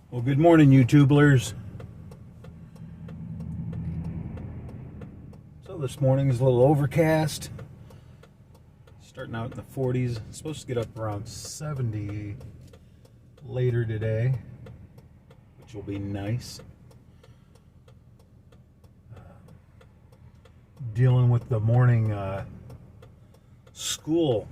Well, good morning, YouTubers. So this morning is a little overcast. Starting out in the 40s. It's supposed to get up around 70 later today, which will be nice. Dealing with the morning school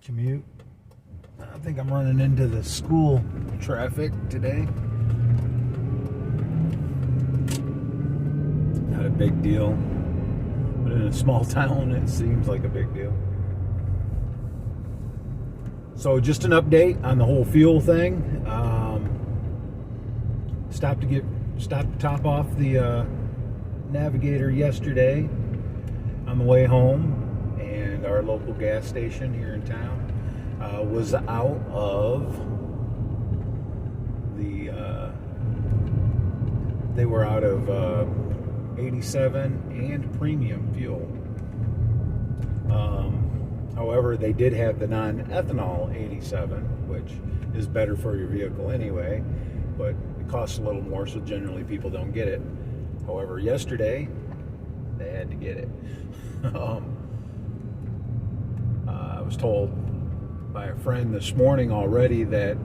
commute. I think I'm running into the school traffic today. Not a big deal, but in a small town it seems like a big deal. So just an update on the whole fuel thing. Stopped to top off the Navigator yesterday on the way home, and our local gas station here in town was out of the they were out of 87 and premium fuel. However, they did have the non-ethanol 87, which is better for your vehicle anyway, but it costs a little more, so generally people don't get it. However, yesterday they had to get it. I was told by a friend this morning already that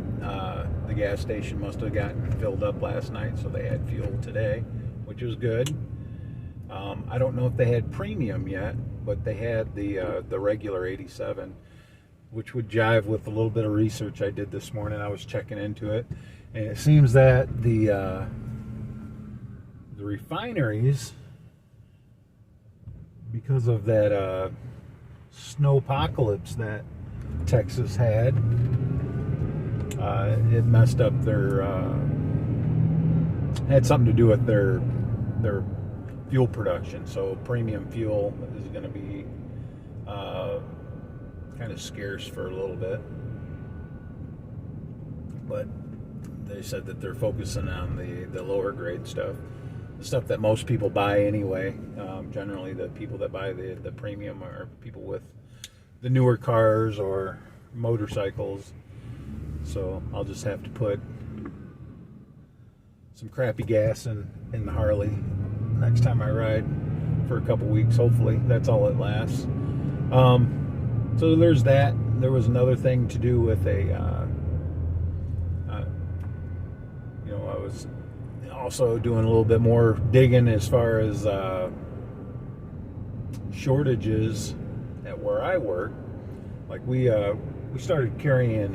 the gas station must have gotten filled up last night, so they had fuel today, which was good. I don't know if they had premium yet, but they had the regular 87, which would jive with a little bit of research I did this morning. I was checking into it, and it seems that the refineries, because of that snowpocalypse that Texas had, it messed up their had something to do with their fuel production. So premium fuel is going to be kind of scarce for a little bit, but they said that they're focusing on the lower grade stuff, the stuff that most people buy anyway. Generally the people that buy the premium are people with the newer cars or motorcycles. So I'll just have to put some crappy gas in the Harley next time I ride for a couple weeks. Hopefully that's all it lasts. So there's that. There was another thing to do with I was also doing a little bit more digging as far as shortages at where I work. Like we started carrying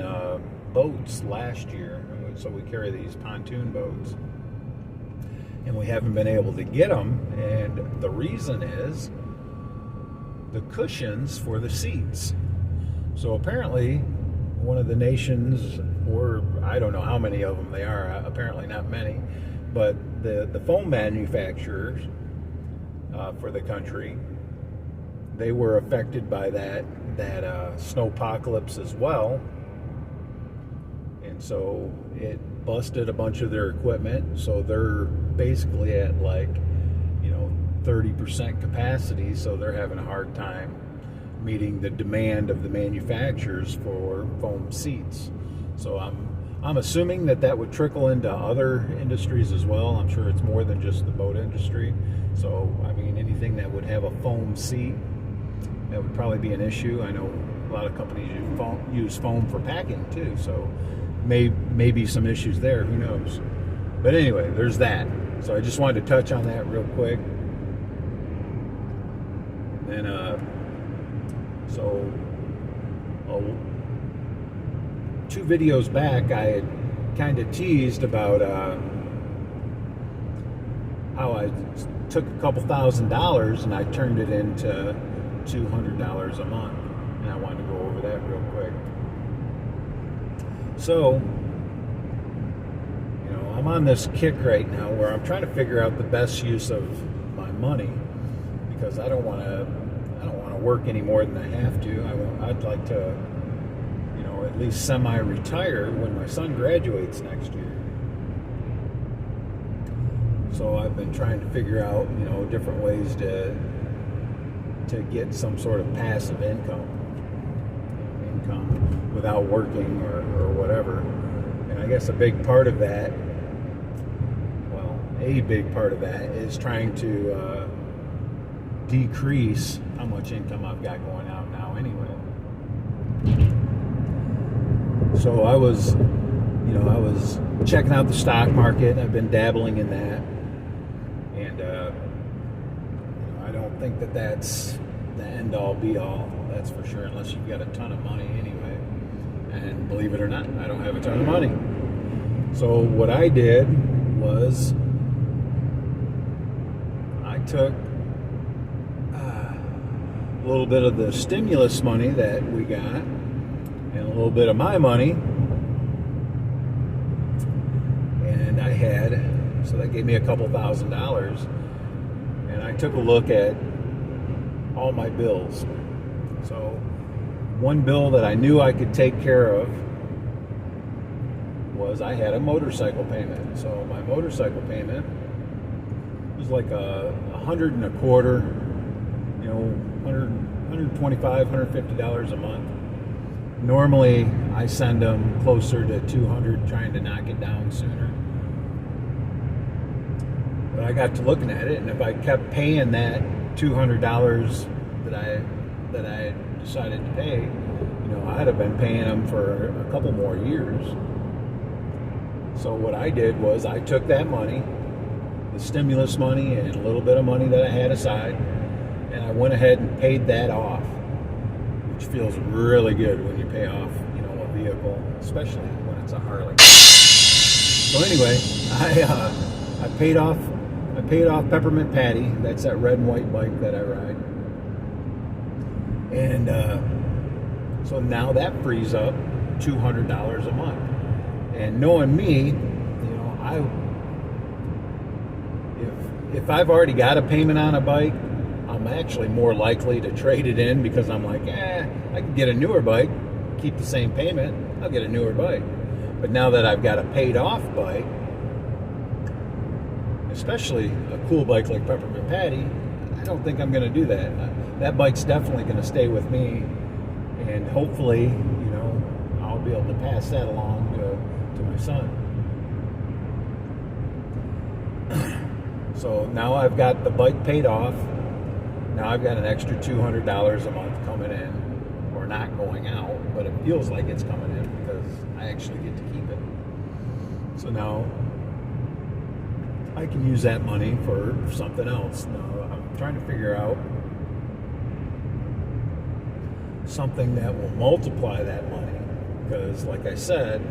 boats last year, so we carry these pontoon boats, and we haven't been able to get them, and the reason is the cushions for the seats. So apparently one of the nations, or I don't know how many of them they are, apparently not many, but the foam manufacturers for the country, they were affected by that snowpocalypse as well, and so it busted a bunch of their equipment. So they're basically at 30% capacity, so they're having a hard time meeting the demand of the manufacturers for foam seats. So I'm assuming that would trickle into other industries as well. I'm sure it's more than just the boat industry. So I mean, anything that would have a foam seat, that would probably be an issue. I know a lot of companies use foam for packing too, so maybe some issues there, who knows. But anyway, there's that. So I just wanted to touch on that real quick. And so 2 videos back I had kind of teased about how I took a couple $1,000s and I turned it into $200 a month, and I wanted to go over that real quick. So, I'm on this kick right now where I'm trying to figure out the best use of my money, because I don't want to work any more than I have to. I'd like to, at least semi-retire when my son graduates next year. So I've been trying to figure out, different ways to get some sort of passive income without working or whatever. And I guess a big part of that is trying to decrease how much income I've got going out now anyway. So I was checking out the stock market. I've been dabbling in that. And I don't think that that's the end all be all, that's for sure, unless you've got a ton of money anyway. And believe it or not, I don't have a ton of money. So what I did was I took a little bit of the stimulus money that we got and a little bit of my money, and I had, so that gave me a couple $1,000s, and I took a look at all my bills. So one bill that I knew I could take care of was I had a motorcycle payment. So my motorcycle payment was like $100 and a quarter, $125, $150 a month. Normally I send them closer to $200, trying to knock it down sooner. But I got to looking at it, and if I kept paying that $200 that I decided to pay, I'd have been paying them for a couple more years. So what I did was I took that money, the stimulus money and a little bit of money that I had aside, and I went ahead and paid that off, which feels really good when you pay off, a vehicle, especially when it's a Harley. So anyway, I paid off Peppermint Patty. That's that red and white bike that I ride. And so now that frees up $200 a month. And knowing me, if I've already got a payment on a bike, I'm actually more likely to trade it in, because I'm like, I can get a newer bike, keep the same payment, I'll get a newer bike. But now that I've got a paid off bike, especially a cool bike like Peppermint Patty, I don't think I'm going to do that. That bike's definitely going to stay with me, and hopefully, I'll be able to pass that along to my son. So now I've got the bike paid off. Now I've got an extra $200 a month coming in, or not going out, but it feels like it's coming in because I actually get to keep it. So now I can use that money for something else. Now I'm trying to figure out something that will multiply that money, because like I said,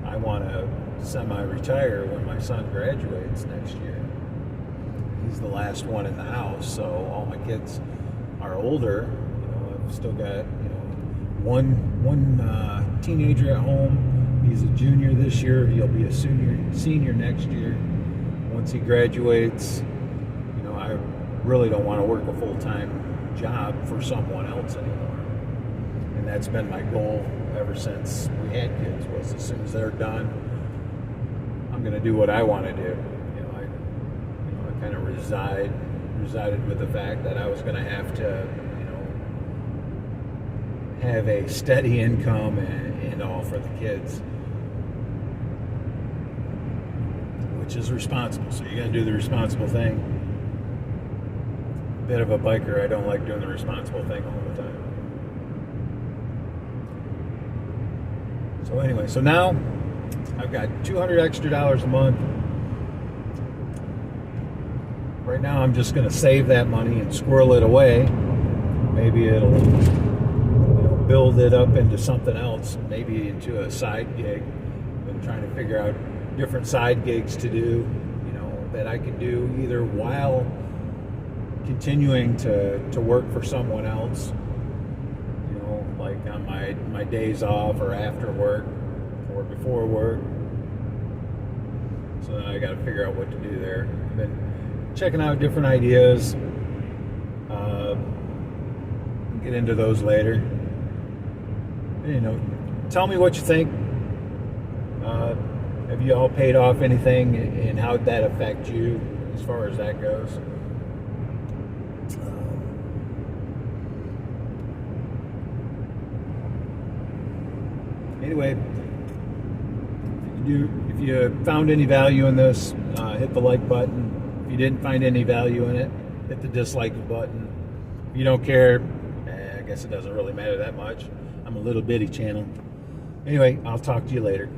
I want to semi-retire when my son graduates next year. He's the last one in the house, so all my kids are older. I've still got one teenager at home. He's a junior this year. He'll be a senior next year. Once he graduates, I really don't want to work a full-time job for someone else anymore. And that's been my goal ever since we had kids, was as soon as they're done, I'm going to do what I want to do. I kind of resided with the fact that I was going to have to, have a steady income and all for the kids, which is responsible. So you got to do the responsible thing. A bit of a biker, I don't like doing the responsible thing all the time. So anyway, so now I've got $200 extra a month. Right now I'm just going to save that money and squirrel it away. Maybe it'll build it up into something else, maybe into a side gig. I've been trying to figure out different side gigs to do, that I can do either while continuing to work for someone else, like on my days off, or after work, or before work. So then I got to figure out what to do there. I've been checking out different ideas. Get into those later. Tell me what you think. Have you all paid off anything, and how did that affect you as far as that goes? Anyway, if you found any value in this, hit the like button. If you didn't find any value in it, hit the dislike button. If you don't care, I guess it doesn't really matter that much. I'm a little bitty channel. Anyway, I'll talk to you later.